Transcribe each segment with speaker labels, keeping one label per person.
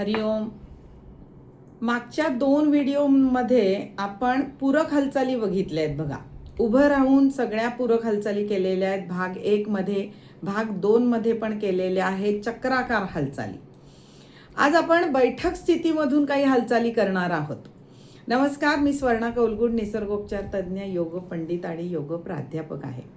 Speaker 1: हरिओम. मागच्या 2 व्हिडिओमध्ये आपण पूरक हालचाली बघितल्या आहेत बघा. उभं राहून सगळ्या पूरक हालचाली केलेल्या आहेत. भाग 1 मध्ये, भाग 2 मध्ये पण केलेल्या आहेत चक्राकार हालचाली. आज आपण बैठक स्थितीमधून काही हालचाली करणार आहोत. नमस्कार, मी स्वर्णा कौलगुड, निसर्गोपचार तज्ज्ञ, योग पंडित आणि योग प्राध्यापक आहे.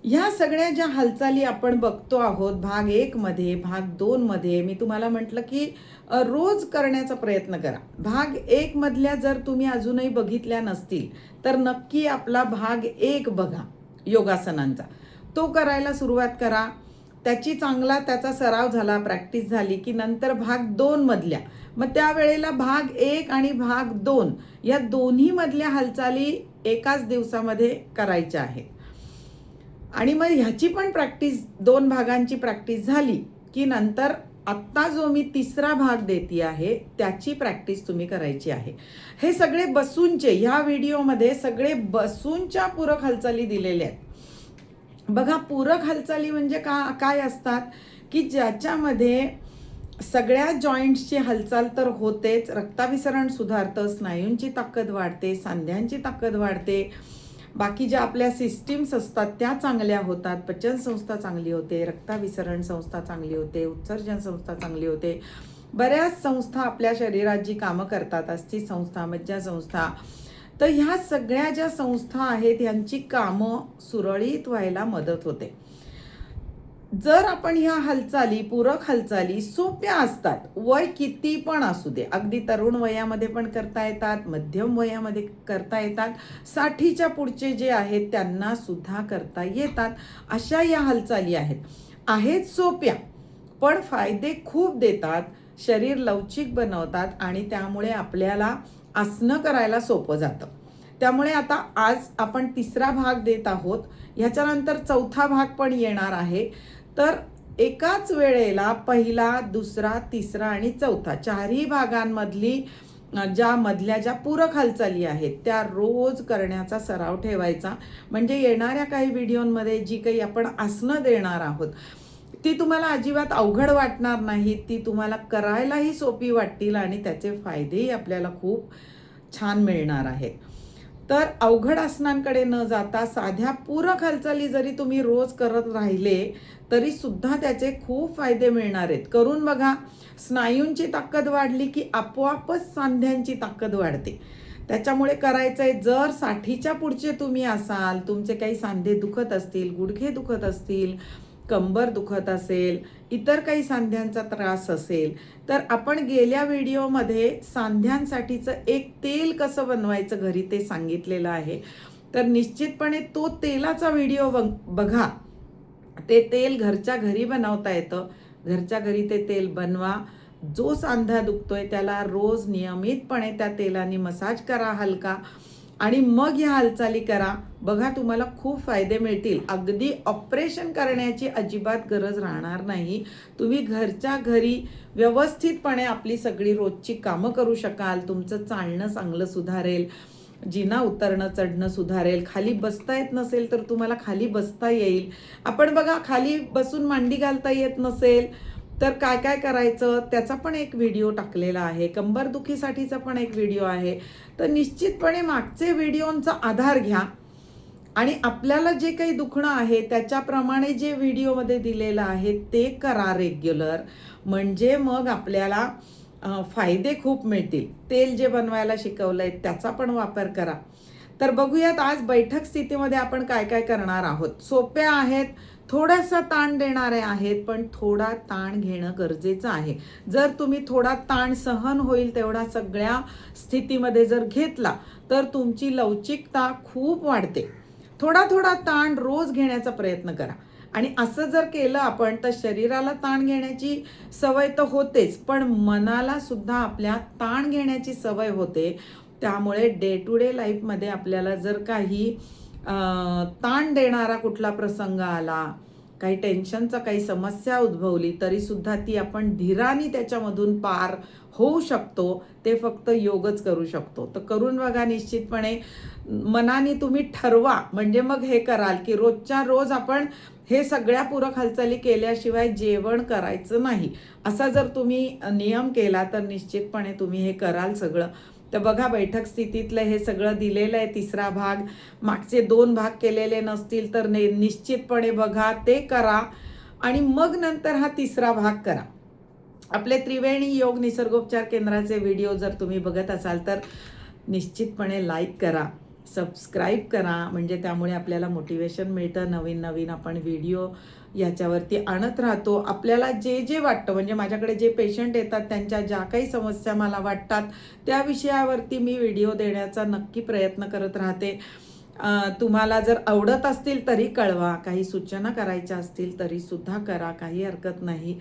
Speaker 1: ह्या सगळ्या ज्या हालचाली आपण बघतो आहोत भाग 1 मध्ये, भाग 2 मध्ये, मी तुम्हाला म्हटलं की रोज करण्याचा प्रयत्न करा. भाग 1 मधल्या जर तुम्ही अजूनही बघितल्या नसतील तर नक्की आपला भाग 1 बघा योगासनांचा, तो करायला सुरुवात करा. त्याचा सराव झाला, प्रॅक्टिस झाली की नंतर भाग 2 मधल्या, मग त्यावेळेला भाग 1 आणि भाग 2 या दोन्ही मधल्या हालचाली एकाच दिवसामध्ये करायच्या आहेत. आणि मग ह्याची पण प्रॅक्टिस, 2 भागांची प्रॅक्टिस झाली की नंतर आत्ता जो मी तिसरा भाग देते आहे त्याची प्रॅक्टिस तुम्ही करायची आहे. हे सगळे बसूनचे, ह्या व्हिडिओमध्ये सगळे बसूनच्या पूरक हालचाली दिलेल्या आहेत बघा. पूरक हालचाली म्हणजे काय असतात की ज्याच्यामध्ये सगळ्या जॉईंट्सची हालचाल तर होतेच, रक्ताभिसरण सुधारतं, स्नायूंची ताकद वाढते, सांध्यांची ताकद वाढते, बाकी ज्या आपल्या सिस्टीम्स असतात त्या चांगल्या होतात, पचन संस्था चांगली होते, रक्ताभिसरण संस्था चांगली होते, उत्सर्जन संस्था चांगली होते, बऱ्याच संस्था आपल्या शरीरात जी कामं करतात, अस्थि संस्था, मज्जा संस्था, तर ह्या सगळ्या ज्या संस्था आहेत यांची कामं सुरळीत व्हायला मदत होते जर आपण ह्या हालचाली, पूरक हालचाली सोप्या असतात. वय किती पण असू दे, अगदी तरुण वयामध्ये पण करता येतात, मध्यम वयामध्ये करता येतात, 60च्या पुढचे जे आहेत त्यांना सुद्धा करता येतात. अशा या हालचाली आहेत सोप्या पण फायदे खूप देतात, शरीर लवचिक बनवतात आणि त्यामुळे आपल्याला आसनं करायला सोपं जातं. त्यामुळे आता आज आपण तिसरा भाग देत आहोत, ह्याच्यानंतर चौथा भाग पण येणार आहे. तर एकाच वेळेला पहिला, दुसरा, तिसरा आणि चौथा, 4ही भागांमधली ज्या पूरक हालचाली आहेत त्या रोज करण्याचा सराव ठेवायचा. म्हणजे येणाऱ्या काही व्हिडिओमध्ये जी काही आपण आसनं देणार आहोत ती तुम्हाला अजिबात अवघड वाटणार नाहीत, ती तुम्हाला करायलाही सोपी वाटतील आणि त्याचे फायदेही आपल्याला खूप छान मिळणार आहेत. तर अवघड आसनांकडे न जाता साध्या पूरक हालचाली जरी तुम्ही रोज करत राहिले तरी सुद्धा त्याचे खूप फायदे मिळणार आहेत. करून बघा. स्नायूंची ताकद वाढली की आपोआपच सांध्यांची ताकद वाढते. त्याच्यामुळे करायचंय. जर 60च्या पुढचे तुम्ही असाल, तुमचे काही सांधे दुखत असतील, गुडघे दुखत असतील, कंबर दुखत असेल, इतर काही सांध्यांचा त्रास असेल, तर आपण गेल्या व्हिडिओमध्ये सांध्यांसाठीचं एक तेल कसं बनवायचं घरी ते सांगितलेलं आहे. तर निश्चितपणे तो तेलाचा व्हिडिओ बघा. ते तेल घरच्या घरी बनवता येतं. घरच्या घरी ते तेल बनवा. जो सांधा दुखतोय त्याला रोज नियमितपणे त्या तेलाने मसाज करा हलका आणि मग ह्या हालचाली करा. बघा, तुम्हाला खूप फायदे मिळतील. अगदी ऑपरेशन करण्याची अजिबात गरज राहणार नाही. तुम्ही घरच्या घरी व्यवस्थितपणे आपली सगळी रोजची कामं करू शकाल. तुमचं चालणं चांगलं सुधारेल, जिना उतरणं चढणं सुधारेल, खाली बसता येत नसेल तर तुम्हाला खाली बसता येईल. आपण बघा, खाली बसून मांडी घालता येत नसेल तर काय काय करायचं त्याचा पण एक व्हिडिओ टाकलेला आहे. कंबरदुखीसाठीचा पण एक व्हिडिओ आहे. तर निश्चितपणे मागचे व्हिडिओंचा आधार घ्या आणि आपल्याला जे काही दुखणं आहे त्याच्याप्रमाणे जे व्हिडिओमध्ये दिलेलं आहे ते करा रेग्युलर. म्हणजे मग आपल्याला फायदे खूप मिळतील. तेल जे बनवायला शिकवलंय त्याचा पण वापर करा. तर बघूयात आज बैठक स्थितीमध्ये आपण काय काय करणार आहोत. सोप्या आहेत, थोडासा ताण देणारे आहेत, पण थोडा ताण घेणं गरजेचं आहे. जर तुम्ही थोडा ताण सहन होईल तेवढा सगळ्या स्थितीमध्ये जर घेतला तर तुमची लवचिकता खूप वाढते. थोडा ताण रोज घेण्याचा प्रयत्न करा. आणि असं जर केलं आपण तर शरीराला ताण घेण्याची सवय तर होतेच, पण मनाला सुद्धा आपल्या ताण घेण्याची सवय होते. त्यामुळे डे टू डे लाईफमध्ये आपल्याला जर काही ताण देणारा कुठला प्रसंग आला, काही टेन्शनचा काही समस्या उद्भवली तरी सुद्धा ती आपण धीराने त्याच्यामधून पार होऊ शकतो. ते फक्त योगच करू शकतो. तर करून बघा. निश्चितपणे मनाने तुम्ही ठरवा, म्हणजे मग हे कराल की रोजच्या रोज आपण हे सगळ्या पूरक हालचाली केल्याशिवाय जेवण करायचं नाही, असा जर तुम्ही नियम केला तर निश्चितपणे तुम्ही हे कराल सगळं. तर बघा, बैठक स्थितीतलं हे सगळं दिलेलं आहे. तिसरा भाग, मागचे 2 भाग केलेले नसतील तर निश्चितपणे बघा, ते करा आणि मग नंतर हा तिसरा भाग करा. आपले त्रिवेणी योग निसर्गोपचार केंद्राचे व्हिडिओ जर तुम्ही बघत असाल तर निश्चितपणे लाईक करा, सबस्क्राईब करा, म्हणजे त्यामुळे आपल्याला मोटिवेशन मिळतं. नवीन नवीन आपण व्हिडिओ याच्यावरती आणत राहतो. आपल्याला जे जे वाटतं, म्हणजे माझ्याकडे जे पेशंट येतात त्यांच्या ज्या काही समस्या मला वाटतात त्या विषयावरती मी व्हिडिओ देण्याचा नक्की प्रयत्न करत राहते. तुम्हाला जर आवडत असतील तरी कळवा, काही सूचना करायच्या असतील तरीसुद्धा करा, काही हरकत नाही.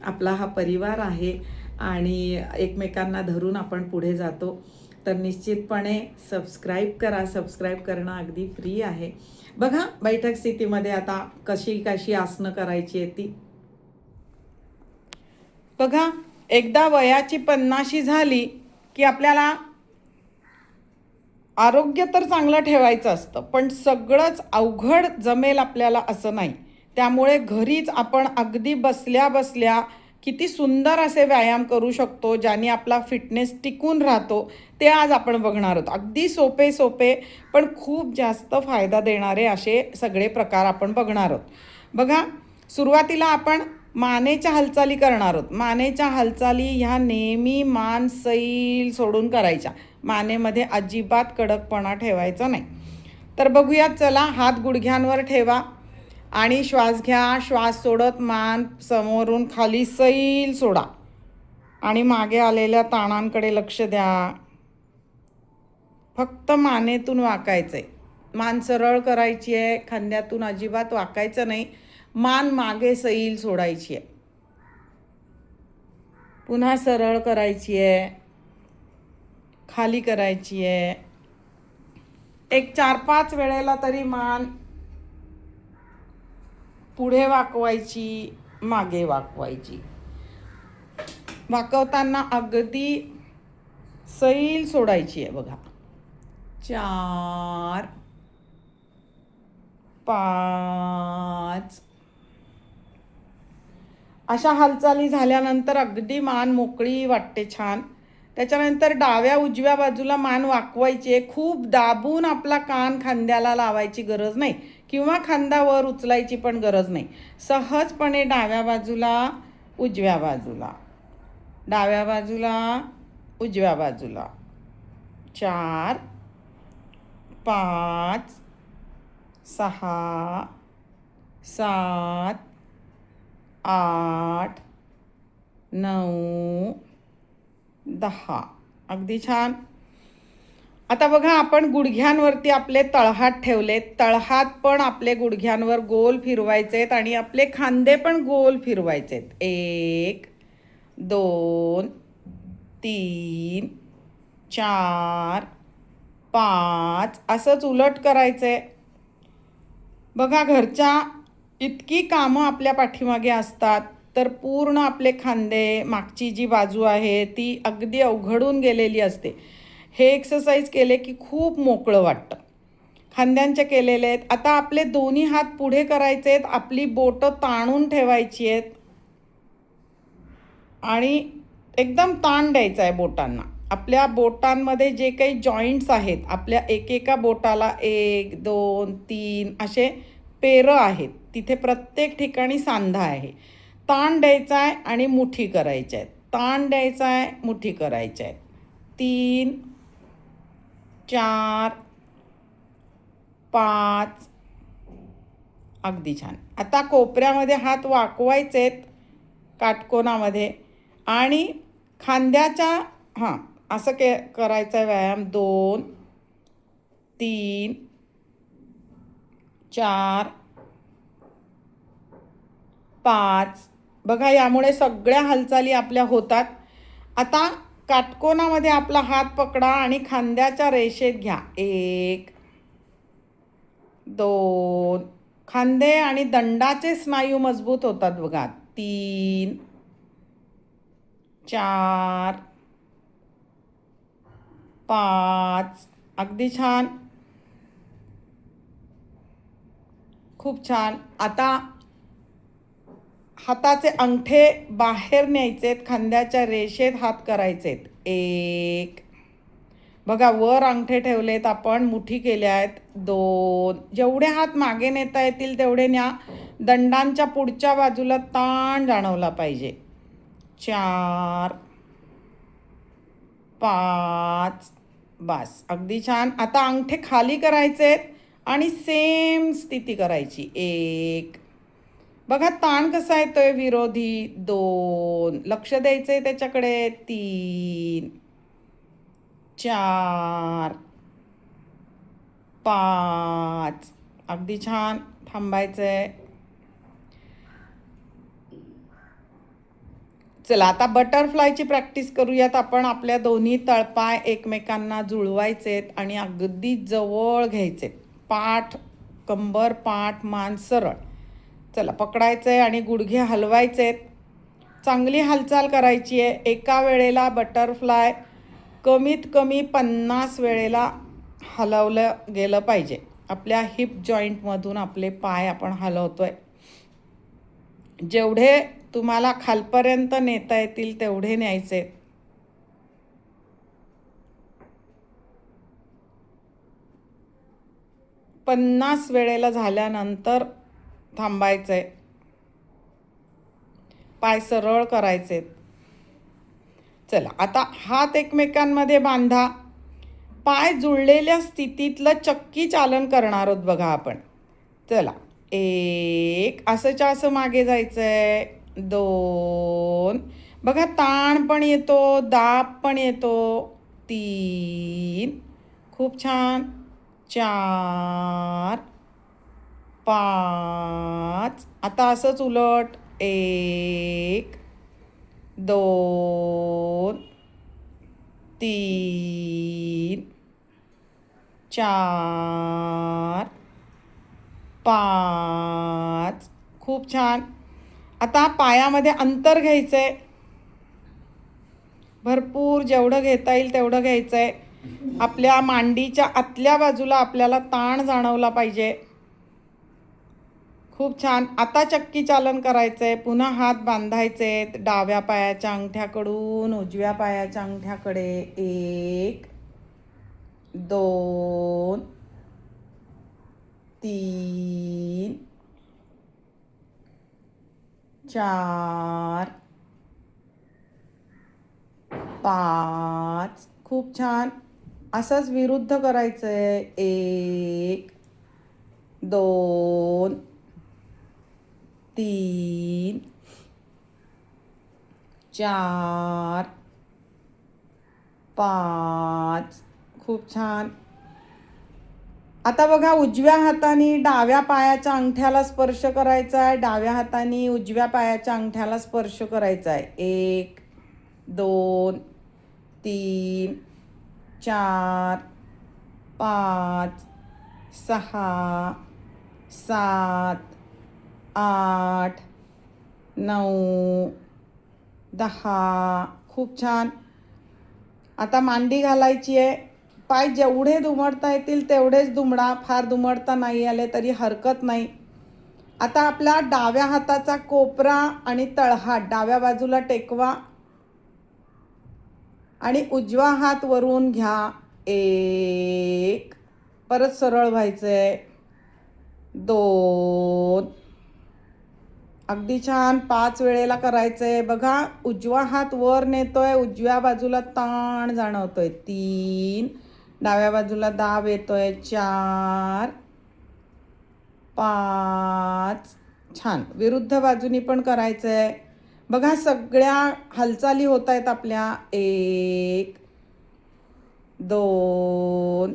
Speaker 1: आपला हा परिवार आहे आणि एकमेकांना धरून आपण पुढे जातो. तर निश्चितपणे सबस्क्राईब करा. सबस्क्राईब करणं अगदी फ्री आहे. बघा, बैठक स्थितीमध्ये आता कशी कशी आसनं करायची आहे ती बघा. एकदा वयाची 50 झाली की आपल्याला आरोग्य तर चांगलं ठेवायचं असतं, पण सगळंच अवघड जमेल आपल्याला असं नाही. त्यामुळे घरीच आपण अगदी बसल्या बसल्या किती सुंदर असे व्यायाम करू शकतो, ज्याने आपला फिटनेस टिकून राहतो, ते आज आपण बघणार आहोत. अगदी सोपे सोपे पण खूप जास्त फायदा देणारे असे सगळे प्रकार आपण बघणार आहोत. बघा, सुरुवातीला आपण मानेच्या हालचाली करणार आहोत. मानेच्या हालचाली ह्या नेहमी मान सैल सोडून करायच्या. मानेमध्ये अजिबात कडकपणा ठेवायचा नाही. तर बघूया, चला. हात गुडघ्यांवर ठेवा आणि श्वास घ्या. श्वास सोडत मान समोरून खाली सैल सोडा आणि मागे आलेल्या ताणांकडे लक्ष द्या. फक्त मानेतून वाकायचं आहे. मान सरळ करायची आहे, खांद्यातून अजिबात वाकायचं नाही. मान मागे सैल सोडायची आहे. पुन्हा सरळ करायची आहे, खाली करायची आहे. एक 4-5 वेळेला तरी मान पुढे वाकवायची, मागे वाकवायची. वाकवताना अगदी सैल सोडायची आहे. बघा, 4, 5 अशा हालचाली झाल्यानंतर अगदी मान मोकळी वाटते, छान. त्याच्यानंतर डाव्या उजव्या बाजूला मान वाकवायची आहे. खूप दाबून आपला कान खांद्याला लावायची गरज नाही किंवा खांद्यावर उचलायची पण गरज नाही. सहजपणे डाव्या बाजूला, उजव्या बाजूला, डाव्या बाजूला, उजव्या बाजूला. 4, 5, 6, 7, 8, 9, 10. अगदी छान. आता बघा, आपण गुडघ्यांवरती आपले तळहात ठेवलेत. तळहात पण आपले गुडघ्यांवर गोल फिरवायचेत आणि आपले खांदे पण गोल फिरवायचेत. 1, 2, 3, 4, 5 असंच उलट करायचंय. बघा, घरच्या इतकी कामं आपल्या पाठीमागे असतात, तर पूर्ण आपले खांदे, मागची जी बाजू आहे ती अगदी अवघडून गेलेली असते. हे एक्सरसाइज केले की खूप मोकळं वाटतं. खांद्यांचे केलेले आहेत. आता आपले दोन्ही हात पुढे करायचे आहेत, आपली बोटं ताणून ठेवायची आहेत आणि एकदम ताण द्यायचा आहे बोटांना. आपल्या बोटांमध्ये जे काही जॉईंट्स आहेत, आपल्या एकेका बोटाला 1, 2, 3 असे पेरं आहेत. तिथे प्रत्येक ठिकाणी सांधा आहे. ताण द्यायचा आहे आणि मुठी करायच्या आहेत. ताण द्यायचा आहे, मुठी करायच्या आहेत. 3, 4, 5. अगदी छान. आता कोपऱ्यामध्ये हात वाकवायचे आहेत, काटकोनामध्ये, आणि खांद्याच्या असं करायचा आहे व्यायाम. 2, 3, 4, 5. बघा, यामुळे सगळ्या हालचाली आपल्या होतात. आता काटकोनामध्ये आपला हात पकडा आणि खांद्याच्या रेषेत घ्या. 1, 2. खांदे आणि दंडाचे स्नायू मजबूत होतात बघा. 3, 4, 5. अगदी छान. खूप छान. आता हाताचे अंगठे बाहेर न्यायचेत, खांद्याच्या रेषेत हात करायचेत. एक, बघा वर अंगठे ठेवलेत आपण, मुठी केल्या आहेत. दोन, जेवढे हात मागे नेता येतील तेवढे न्या. दंडांच्या पुढच्या बाजूला ताण जाणवला पाहिजे. चार, पाच, बस अगदी छान. आता अंगठे खाली करायचेत आणि सेम स्थिती करायची. एक, बघा ताण कसा येतोय विरोधी. दोन, लक्ष द्यायचंय त्याच्याकडे. तीन, चार, पाच, अगदी छान. थांबायचंय. चला आता बटरफ्लायची प्रॅक्टिस करूयात आपण. आपल्या दोन्ही तळपाय एकमेकांना जुळवायचेत आणि अगदी जवळ घ्यायचे. पाठ, कंबर, पाठ, मान सरळ. चला पकडायचंय आणि गुडघे हलवायचेत. चांगली हालचाल करायची आहे. एका वेळेला बटरफ्लाय कमीत कमी 50 वेळेला हलवलं गेलं पाहिजे. आपल्या हिप जॉईंटमधून आपले पाय आपण हलवतोय. जेवढे तुम्हाला खालपर्यंत नेता येतील तेवढे न्यायचे. 50 वेळेला झाल्यानंतर थांबायचंय. पाय सरळ करायचे. चला आता हात एकमेकांमध्ये बांधा. पाय जुळलेल्या स्थितीतलं चक्की चालन करणार आहोत बघा आपण. चला एक, असंच्या असं मागे जायचंय. दोन, बघा ताण पण येतो, दाब पण येतो. तीन, खूप छान. चार, पाच, आता असंच उलट. एक, दोन, तीन, चार, पाच, खूप छान. आता पायामध्ये अंतर घ्यायचंय. भरपूर जेवढं घेता येईल तेवढं घ्यायचंय. आपल्या मांडीच्या आतल्या बाजूला आपल्याला ताण जाणवला पाहिजे. खूप छान. आता चक्की चालन करायचंय. पुन्हा हात बांधायचे डाव्या पायाच्या अंगठ्याकडून उजव्या पायाच्या अंगठ्याकडे. एक, दोन, तीन, चार, पाच, खूप छान. असंच विरुद्ध करायचंय. एक, दोन, तीन, चार, पाच, खूप छान. आता बघा उजव्या हाताने डाव्या पायाच्या अंगठ्याला स्पर्श करायचा आहे. डाव्या हाताने उजव्या पायाच्या अंगठ्याला स्पर्श करायचा आहे. एक, दोन, तीन, चार, पाच, सहा, सात, आठ, नऊ, 10, खूप छान. आता मांडी घालायची आहे. पाय जेवढे दुमडता येतील तेवढेच दुमडा. फार दुमडता नाही आले तरी हरकत नाही. आता आपला डाव्या हाताचा कोपरा आणि तळहात डाव्या बाजूला टेकवा आणि उजवा हात वरून घ्या. एक, परत सरळ व्हायचंय. दोन, अगदी छान. 5 वेळेला करायचंय. बघा उजवा हात वर नेतोय, उजव्या बाजूला ताण जाणवतोय. 3, डाव्या बाजूला दाब येतोय. 4, 5, छान. विरुद्ध बाजूनी पण करायचंय. बघा सगळ्या हालचाली होत आहेत आपल्या. एक, दोन,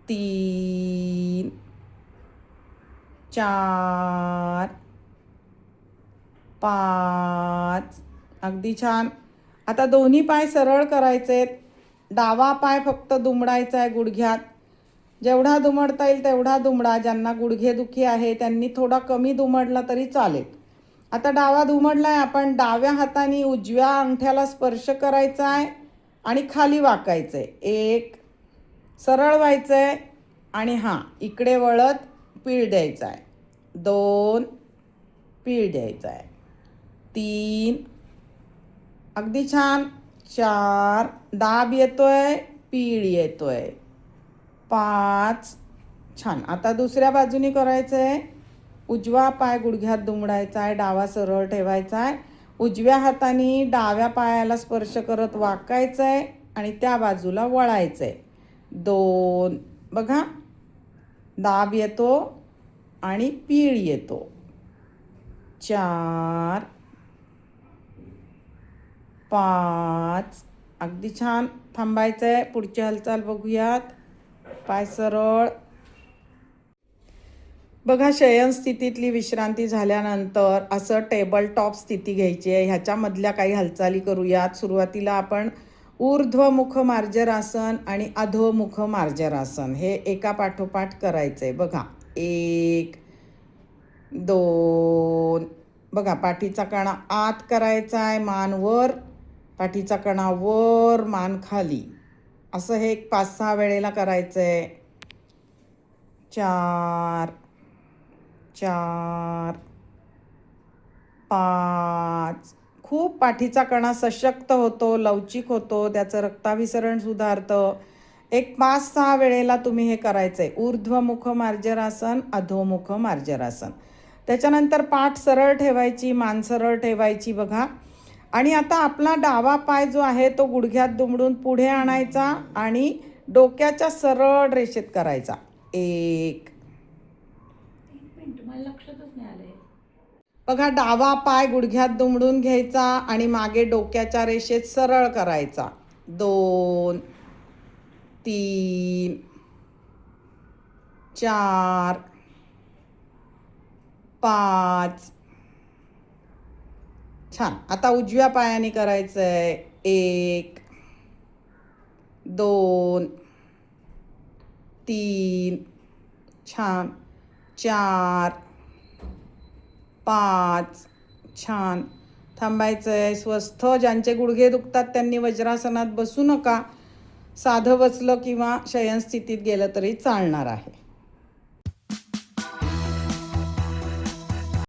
Speaker 1: तीन, चार, पाच, अगदी छान. आता दोन्ही पाय सरळ करायचे. डावा पाय फक्त दुमडायचा आहे गुडघ्यात. जेवढा दुमडता येईल तेवढा दुमडा. ज्यांना गुडघेदुखी आहे त्यांनी थोडा कमी दुमडला तरी चालेल. आता डावा दुमडला आहे आपण. डाव्या हाताने उजव्या अंगठ्याला स्पर्श करायचा आहे आणि खाली वाकायचं आहे. एक, सरळ व्हायचं आहे आणि हां इकडे वळत पीळ द्यायचा आहे, 2 पीळ द्यायचा आहे, 3 अगदी छान, 4 दाब येतोय, पीळ येतोय, 5 छान. आता दुसऱ्या बाजूनी करायचं आहे. उजवा पाय गुडघ्यात दुमडायचा आहे, डावा सरळ ठेवायचा आहे, उजव्या हाताने डाव्या पायाला स्पर्श करत वाकायचं आहे आणि त्या बाजूला वळायचं आहे. 2 बघा, दाब येतो आणि पीळ येतो. 4 5 अगदी छान. थांबायचं आहे. पुढची हालचाल बघूयात. पाय सरळ. बघा, शयन स्थितीतली विश्रांती झाल्यानंतर असं टेबल टॉप स्थिती घ्यायची आहे. ह्याच्यामधल्या काही हालचाली करूयात. सुरुवातीला आपण ऊर्ध्वमुख मार्जरासन आणि अधोमुख मार्जरासन हे एका पाठोपाठ करायचं आहे. बघा, 1 2 बघा, पाठीचा कणा आत करायचा आहे, मान वर, पाठीचा कणा वर, मान खाली, असं हे 5-6 वेळेला करायचं आहे. 4 4 5 खूप पाठीचा कणा सशक्त होतो, लवचिक होतो, त्याचं रक्ताभिसरण सुधारतं. एक 5-6 वेळेला तुम्ही हे करायचं आहे. ऊर्ध्वमुख मार्जरासन, अधोमुख मार्जरासन. त्याच्यानंतर पाठ सरळ ठेवायची, मान सरळ ठेवायची. बघा, आणि आता आपला डावा पाय जो आहे तो गुडघ्यात दुमडून पुढे आणायचा आणि डोक्याच्या सरळ रेषेत करायचा. 1
Speaker 2: मला लक्षातच नाही आलंय.
Speaker 1: बघा, डावा पाय गुडघ्यात दुमडून घ्यायचा आणि मागे डोक्याच्या रेषेत सरळ करायचा. 2 3 4 5 छान. आता उजव्या पायाने करायचं आहे. 1 2 3 छान, 4 5 छान. थांबायचं आहे. स्वस्थ. ज्यांचे गुडघे दुखतात त्यांनी वज्रासनात बसू नका. साधं बसलं किंवा शयन स्थितीत गेलं तरी चालणार आहे.